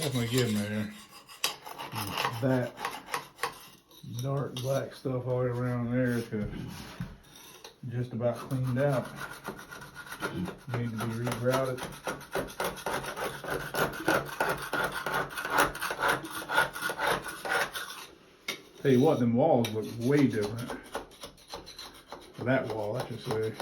Definitely getting there. That dark black stuff all the way around there to just about cleaned out. Need to be regrouted. Tell you what, them walls look way different. That wall, I should say.